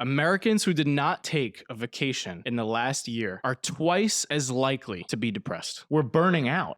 Americans who did not take a vacation in the last year are twice as likely to be depressed. We're burning out.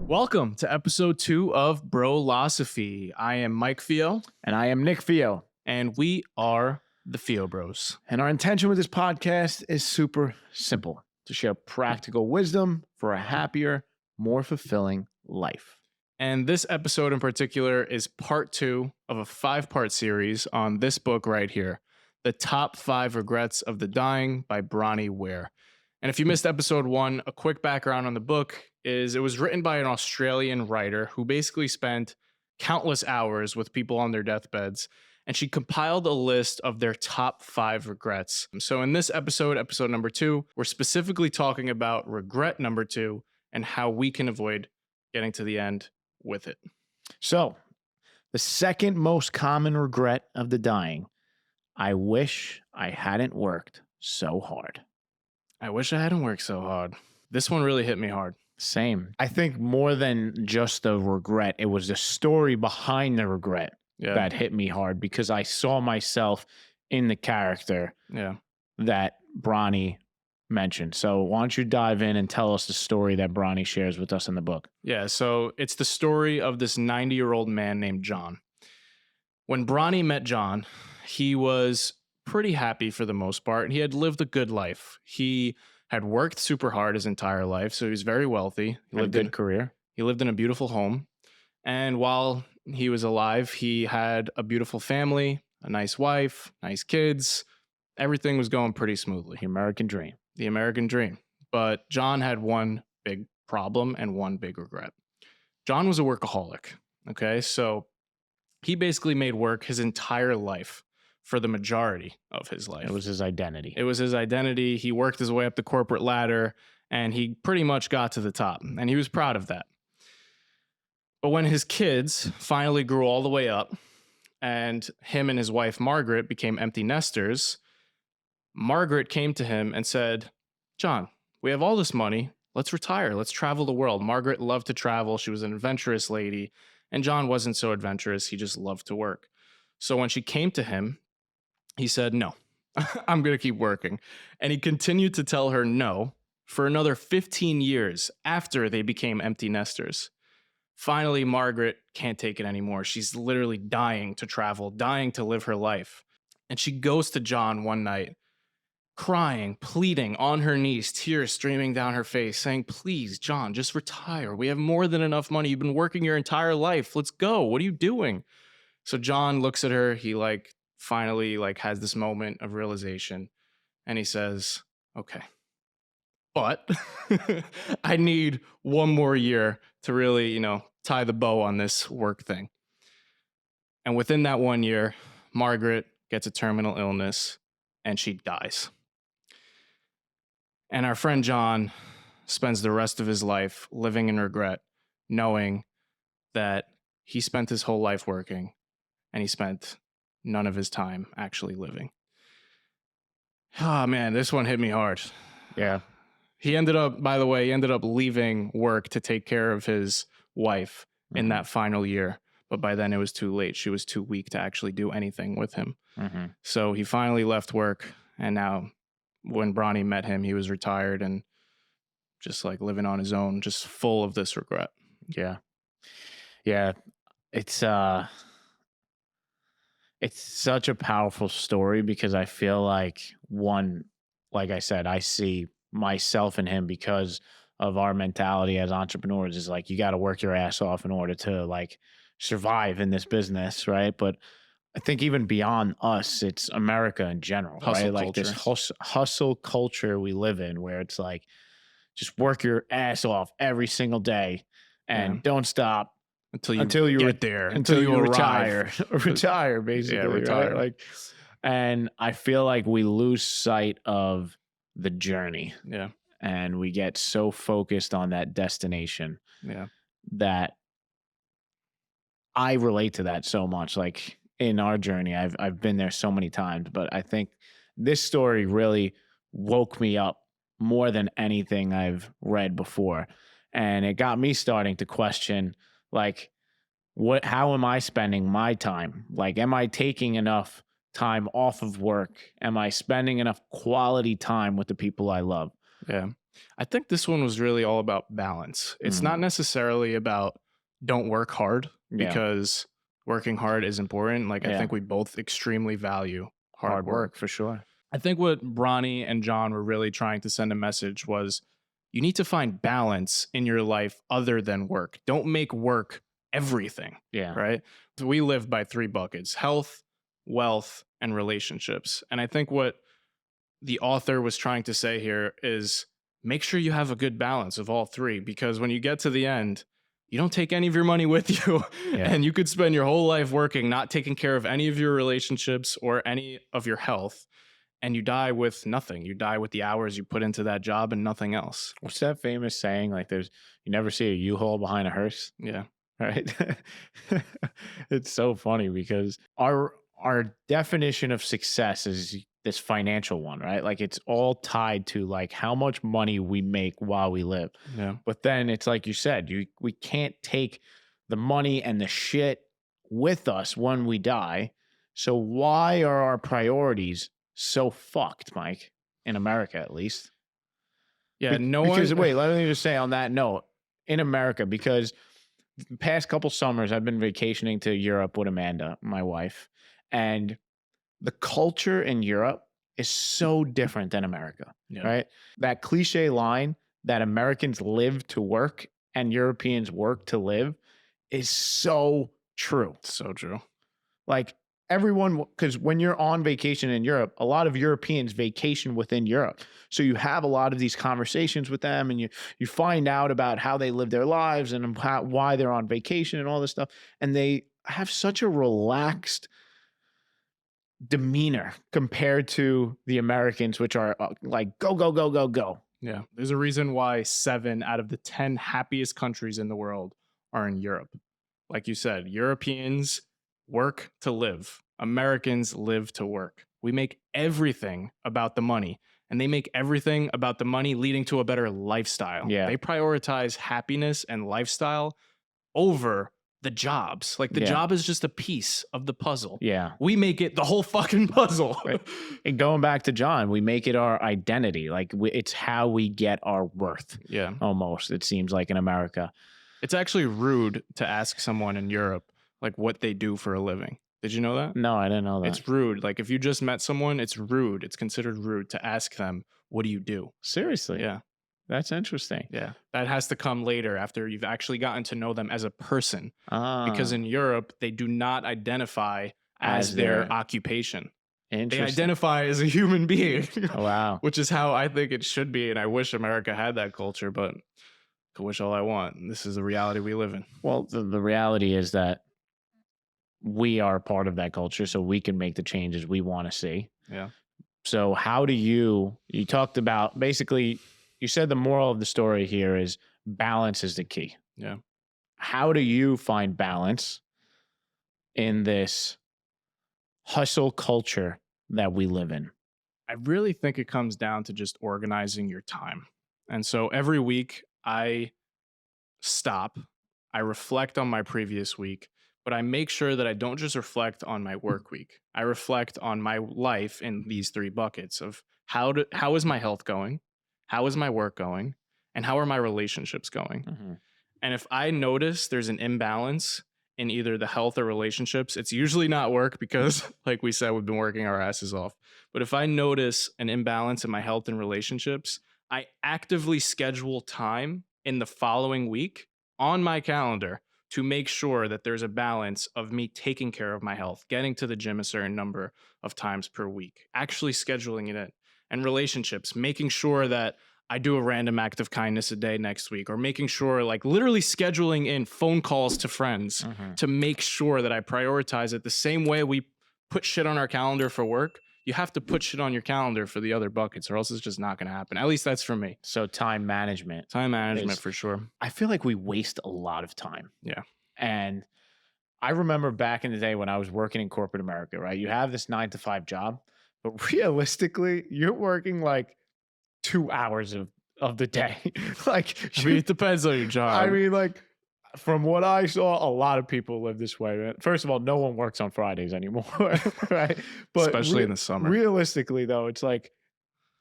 Welcome to episode 2 of Brolosophy. I am Mike Fio. And I am Nick Fio. And we are the Fio Bros. And our intention with this podcast is super simple: to share practical wisdom for a happier, more fulfilling life. And this episode in particular is part 2 of a 5-part series on this book right here, The Top 5 Regrets of the Dying by Bronnie Ware. And if you missed episode 1, a quick background on the book is it was written by an Australian writer who basically spent countless hours with people on their deathbeds, and she compiled a list of their top 5 regrets. So in this episode number 2, we're specifically talking about regret number 2 and how we can avoid getting to the end with it. So, the second most common regret of the dying: I wish I hadn't worked so hard. I wish I hadn't worked so hard. This one really hit me hard. Same. I think more than just the regret, it was the story behind the regret that hit me hard, because I saw myself in the character that Bronnie mentioned. So why don't you dive in and tell us the story that Bronnie shares with us in the book? Yeah, so it's the story of this 90-year-old man named John. When Bronnie met John, he was pretty happy for the most part. He had lived a good life. He had worked super hard his entire life, so he was very wealthy. He lived a good career. He lived in a beautiful home. And while he was alive, he had a beautiful family, a nice wife, nice kids. Everything was going pretty smoothly. The American dream. The American dream. But John had one big problem and one big regret. John was a workaholic. Okay, so he basically made work his entire life for the majority of his life. It was his identity. It was his identity. He worked his way up the corporate ladder, and he pretty much got to the top, and he was proud of that. But when his kids finally grew all the way up, and him and his wife, Margaret, became empty nesters, Margaret came to him and said, "John, we have all this money. Let's retire. Let's travel the world." Margaret loved to travel. She was an adventurous lady, and John wasn't so adventurous. He just loved to work. So when she came to him, he said, "No, I'm going to keep working." And he continued to tell her no for another 15 years after they became empty nesters. Finally, Margaret can't take it anymore. She's literally dying to travel, dying to live her life. And she goes to John one night, crying, pleading on her knees, tears streaming down her face, saying, "Please, John, just retire. We have more than enough money. You've been working your entire life. Let's go. What are you doing?" So John looks at her. He finally has this moment of realization, and he says, "Okay, but I need one more year to really, tie the bow on this work thing." And within that 1 year, Margaret gets a terminal illness and she dies. And our friend John spends the rest of his life living in regret, knowing that he spent his whole life working and he spent none of his time actually living. Oh man, this one hit me hard. Yeah. He ended up leaving work to take care of his wife in that final year. But by then it was too late. She was too weak to actually do anything with him. So he finally left work. And now when Bronnie met him, he was retired and just living on his own, just full of this regret. Yeah. Yeah. It's such a powerful story, because I feel like I said, I see myself in him because of our mentality as entrepreneurs is you got to work your ass off in order to survive in this business, right? But I think even beyond us, it's America in general, Hustle right? culture. This hustle culture we live in, where it's just work your ass off every single day and don't stop until you get there, until you retire, retire basically. Yeah, retire. Right? And I feel like we lose sight of the journey. Yeah. And we get so focused on that destination. Yeah. That I relate to that so much. In our journey, I've been there so many times, but I think this story really woke me up more than anything I've read before. And it got me starting to question Like, how am I spending my time? Like, am I taking enough time off of work? Am I spending enough quality time with the people I love? Yeah. I think this one was really all about balance. It's not Mm, necessarily about don't work hard, yeah. because working hard is important. Like, I Yeah. think we both extremely value hard Hard work. work for sure. I think what Bronnie and John were really trying to send a message was you need to find balance in your life other than work. Don't make work everything, Yeah. right? So we live by three buckets: health, wealth, and relationships. And I think what the author was trying to say here is make sure you have a good balance of all three, because when you get to the end, you don't take any of your money with you Yeah. and you could spend your whole life working, not taking care of any of your relationships or any of your health, and you die with nothing. You die with the hours you put into that job and nothing else. What's that famous saying? Like, you never see a U-Haul behind a hearse, Yeah. right? It's so funny because our definition of success is this financial one, right? Like, it's all tied to like how much money we make while we live. Yeah. But then it's like you said, we can't take the money and the shit with us when we die. So why are our priorities so fucked, Mike? In America, at least. Yeah. No Because one. wait, let me just say on that note, in America, because the past couple summers I've been vacationing to Europe with Amanda, my wife, and the culture in Europe is so different than America, Yeah. right? That cliche line that Americans live to work and Europeans work to live is so true. So true. Like, everyone, because when you're on vacation in Europe, a lot of Europeans vacation within Europe. So you have a lot of these conversations with them, and you find out about how they live their lives and why they're on vacation and all this stuff. And they have such a relaxed demeanor compared to the Americans, which are like go, go, go, go, go. Yeah. There's a reason why 7 out of the 10 happiest countries in the world are in Europe. Like you said, Europeans work to live, Americans live to work. We make everything about the money, and they make everything about the money leading to a better lifestyle. Yeah. They prioritize happiness and lifestyle over the jobs. Like, the Yeah. job is just a piece of the puzzle. Yeah. We make it the whole fucking puzzle. Right. And going back to John, we make it our identity. Like, it's how we get our worth. Yeah. Almost, it seems like in America. It's actually rude to ask someone in Europe like what they do for a living. Did you know that? No, I didn't know that. It's rude. Like, if you just met someone, it's rude. It's considered rude to ask them, what do you do? Seriously. Yeah. That's interesting. Yeah. That has to come later, after you've actually gotten to know them as a person. Because Ah, in Europe, they do not identify as As their their- occupation. They interesting. identify as a human being, Oh, wow. which is how I think it should be. And I wish America had that culture, but I could wish all I want. This is the reality we live in. Well, the reality is that we are part of that culture, so we can make the changes we want to see. Yeah. So how do you talked about, basically, you said the moral of the story here is balance is the key. Yeah. How do you find balance in this hustle culture that we live in? I really think it comes down to just organizing your time. And so every week I stop, I reflect on my previous week, but I make sure that I don't just reflect on my work week. I reflect on my life in these three buckets of how is my health going? How is my work going? And how are my relationships going? Mm-hmm. And if I notice there's an imbalance in either the health or relationships, it's usually not work because, like we said, we've been working our asses off. But if I notice an imbalance in my health and relationships, I actively schedule time in the following week on my calendar to make sure that there's a balance of me taking care of my health, getting to the gym a certain number of times per week, actually scheduling it in. And relationships, making sure that I do a random act of kindness a day next week, or making sure, like, literally scheduling in phone calls to friends Mm-hmm. to make sure that I prioritize it the same way we put shit on our calendar for work. You have to put shit on your calendar for the other buckets, or else it's just not going to happen. At least that's for me. So time management. Time management Is- for sure. I feel like we waste a lot of time. Yeah. And I remember back in the day when I was working in corporate America, right? You have this 9 to 5 job, but realistically, you're working like 2 hours of the day. Like, I mean, it depends on your job. I mean, like, from what I saw, a lot of people live this way. Man. First of all, no one works on Fridays anymore, right? But especially in the summer. realistically, though, it's like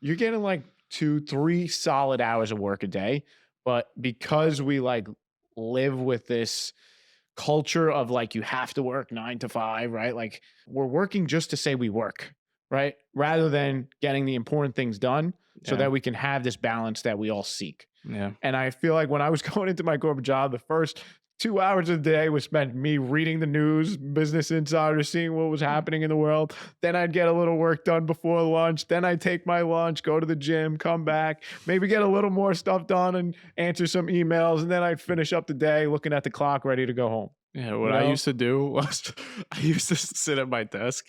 you're getting like 2, 3 solid hours of work a day. But because we like live with this culture of like you have to work 9 to 5, right? Like we're working just to say we work, right? Rather than getting the important things done so Yeah. that we can have this balance that we all seek. Yeah. And I feel like when I was going into my corporate job, the first 2 hours of the day was spent me reading the news, Business Insider, seeing what was happening in the world. Then I'd get a little work done before lunch. Then I'd take my lunch, go to the gym, come back, maybe get a little more stuff done and answer some emails. And then I'd finish up the day looking at the clock, ready to go home. Yeah. You What I know? used to do was I used to sit at my desk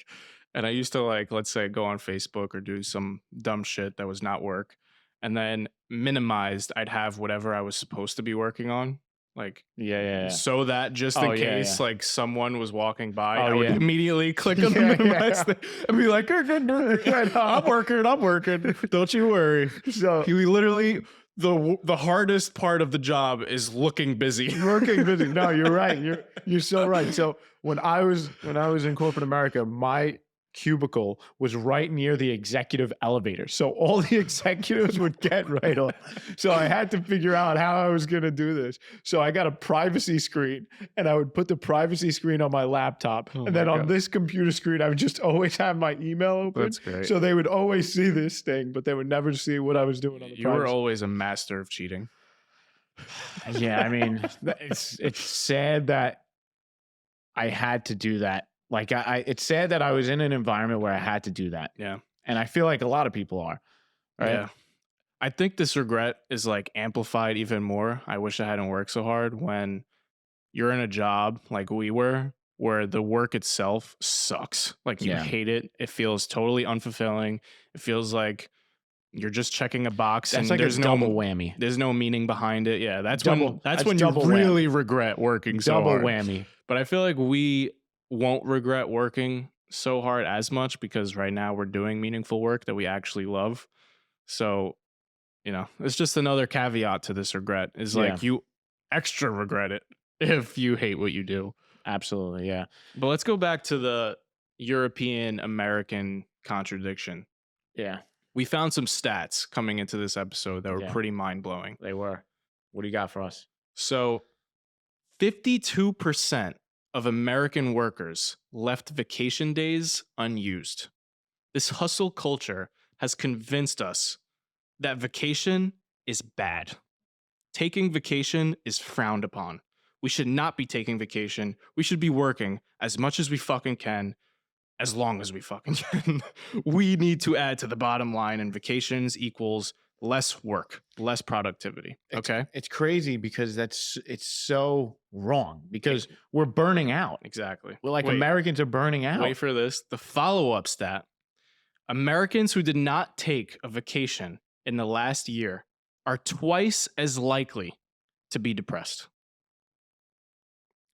and I used to, like, let's say, go on Facebook or do some dumb shit that was not work. And then minimized, I'd have whatever I was supposed to be working on. Like, Yeah, yeah, yeah. so that just Oh, in yeah, case yeah. like someone was walking by, Oh, I would yeah. immediately click on the Yeah, minimize yeah. thing and be like, I'm working. Don't you worry. So We literally the hardest part of the job is looking busy. working busy. No, you're right. You're so right. So when I was in corporate America, my cubicle was right near the executive elevator. So all the executives would get right on. So I had to figure out how I was going to do this. So I got a privacy screen and I would put the privacy screen on my laptop. Oh And then my on God. this computer screen, I would just always have my email open. That's great. So they would always see this thing, but they would never see what I was doing on the You were privacy. always a master of cheating. Yeah, I mean, it's sad that I had to do that. Like it's sad that I was in an environment where I had to do that. Yeah. And I feel like a lot of people are. Right? Yeah. I think this regret is like amplified even more. I wish I hadn't worked so hard when you're in a job like we were, where the work itself sucks. Like you Yeah. hate it. It feels totally unfulfilling. It feels like you're just checking a box That's and like a there's double no whammy. there's no meaning behind it. Yeah, that's That's when you double whammy. really regret working so Double hard. whammy. But I feel like we won't regret working so hard as much because right now we're doing meaningful work that we actually love. So, it's just another caveat to this regret is like Yeah. you extra regret it if you hate what you do. Absolutely. Yeah. But let's go back to the European American contradiction. Yeah. We found some stats coming into this episode that were Yeah. pretty mind blowing. They were. What do you got for us? So, 52% of American workers left vacation days unused. This hustle culture has convinced us that vacation is bad. Taking vacation is frowned upon. We should not be taking vacation. We should be working as much as we fucking can, as long as we fucking can. We need to add to the bottom line, and vacations equals less work, less productivity. Okay? It's crazy because it's so wrong because we're burning out. Exactly. We're like Wait, Americans are burning out. Wait for this. The follow-up stat. Americans who did not take a vacation in the last year are twice as likely to be depressed.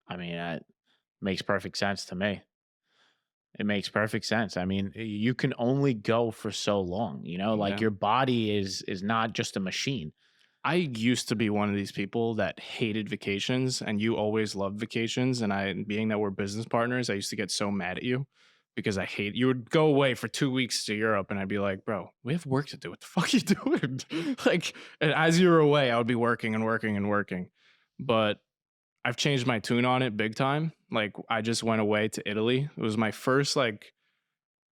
I mean, that makes perfect sense to me. It makes perfect sense. I mean, you can only go for so long, like Yeah. your body is not just a machine. I used to be one of these people that hated vacations, and you always loved vacations. And being that we're business partners, I used to get so mad at you because you would go away for 2 weeks to Europe, and I'd be like, bro, we have work to do. What the fuck are you doing? And as you were away, I would be working and working and working. But I've changed my tune on it big time. Like, I just went away to Italy. It was my first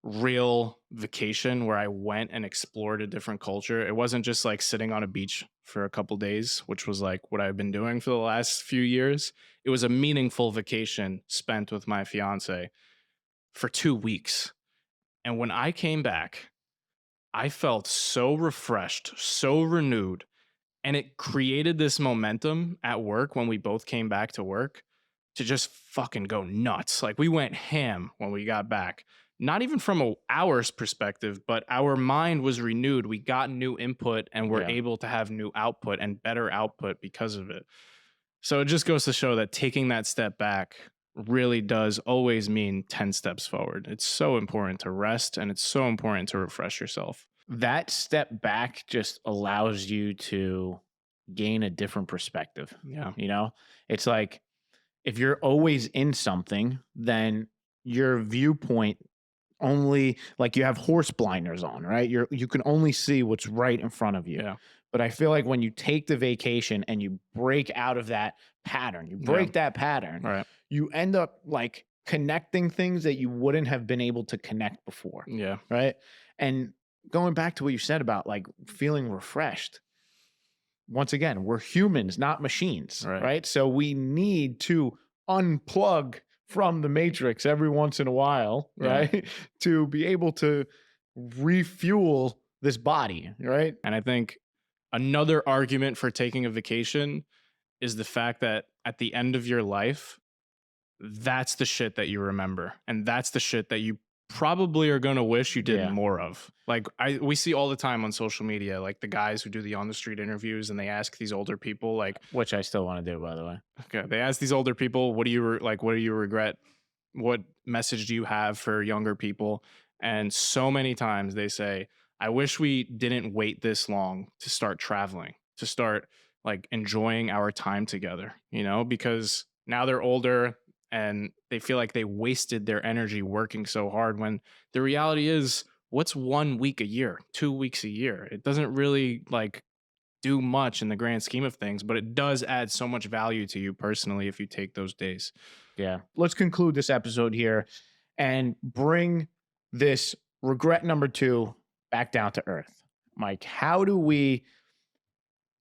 real vacation where I went and explored a different culture. It wasn't just like sitting on a beach for a couple days, which was like what I've been doing for the last few years. It was a meaningful vacation spent with my fiance for 2 weeks. And when I came back, I felt so refreshed, so renewed. And it created this momentum at work when we both came back to work to just fucking go nuts. Like, we went ham when we got back. Not even from a hours perspective, but our mind was renewed. We got new input and we're Yeah. able to have new output and better output because of it. So it just goes to show that taking that step back really does always mean 10 steps forward. It's so important to rest, and it's so important to refresh yourself. That step back just allows you to gain a different perspective. Yeah. You know, it's like if you're always in something, then your viewpoint only like you have horse blinders on, right? You can only see what's right in front of you. Yeah. But I feel like when you take the vacation and you break out of that pattern, you Yeah. break that pattern, Right. you end up like connecting things that you wouldn't have been able to connect before, Yeah. right? And going back to what you said about like feeling refreshed, once again, we're humans, not machines, Right. right? So we need to unplug from the matrix every once in a while, Yeah. right? To be able to refuel this body, right? And I think another argument for taking a vacation is the fact that at the end of your life, that's the shit that you remember. And that's the shit that you probably are going to wish you did Yeah. more of. Like we see all the time on social media, like the guys who do the on the street interviews and they ask these older people like, Which I still want to do, by the way. okay, they ask these older people, what do you what do you regret? What message do you have for younger people? And so many times they say, I wish we didn't wait this long to start traveling, to start like enjoying our time together, you know, because now they're older and they feel like they wasted their energy working so hard when the reality is, what's 1 week a year, 2 weeks a year? It doesn't really like do much in the grand scheme of things, but it does add so much value to you personally if you take those days. Yeah. Let's conclude this episode here and bring this regret number 2 back down to earth. Mike, how do we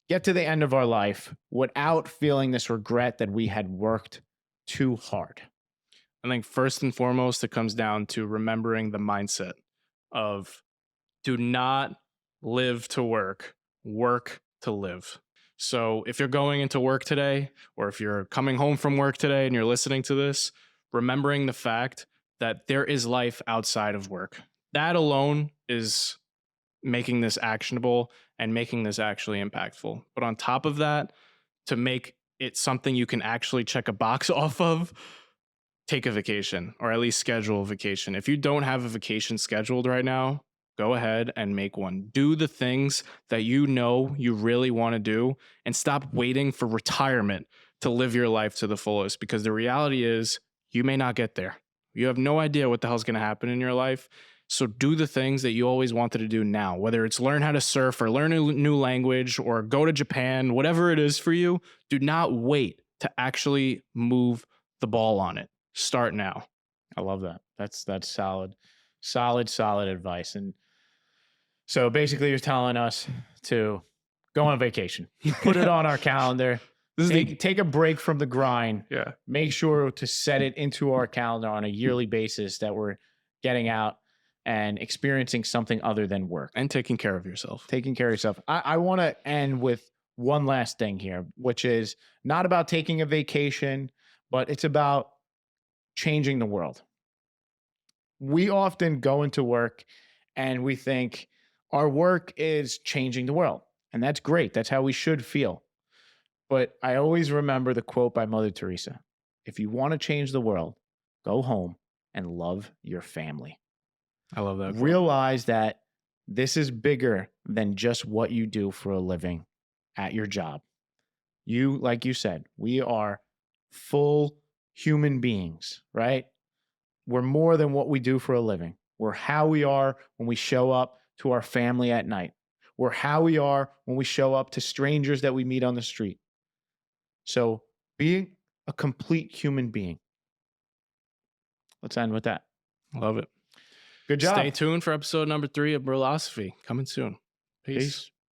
get to the end of our life without feeling this regret that we had worked too hard? I think first and foremost, it comes down to remembering the mindset of do not live to work, work to live. So if you're going into work today, or if you're coming home from work today and you're listening to this, remembering the fact that there is life outside of work. That alone is making this actionable and making this actually impactful. But on top of that, to make it something you can actually check a box off of, take a vacation or at least schedule a vacation. If you don't have a vacation scheduled right now, go ahead and make one. Do the things that you know you really want to do and stop waiting for retirement to live your life to the fullest, because the reality is you may not get there. You have no idea what the hell's going to happen in your life. So do the things that you always wanted to do now, whether it's learn how to surf or learn a new language or go to Japan, whatever it is for you. Do not wait to actually move the ball on it. Start now. I love that. That's solid advice. And so basically, you're telling us to go on vacation, put it on our calendar, This is take a break from the grind, yeah. make sure to set it into our calendar on a yearly basis that we're getting out and experiencing something other than work. And taking care of yourself. Taking care of yourself. I want to end with one last thing here, which is not about taking a vacation, but it's about changing the world. We often go into work and we think our work is changing the world. And that's great. That's how we should feel. But I always remember the quote by Mother Teresa: if you want to change the world, go home and love your family. I love that quote. Realize that this is bigger than just what you do for a living at your job. You, like you said, we are full human beings, right? We're more than what we do for a living. We're how we are when we show up to our family at night. We're how we are when we show up to strangers that we meet on the street. So being a complete human being. Let's end with that. Love it. Good job. Stay tuned for episode number 3 of Brolosophy coming soon. Peace. Peace.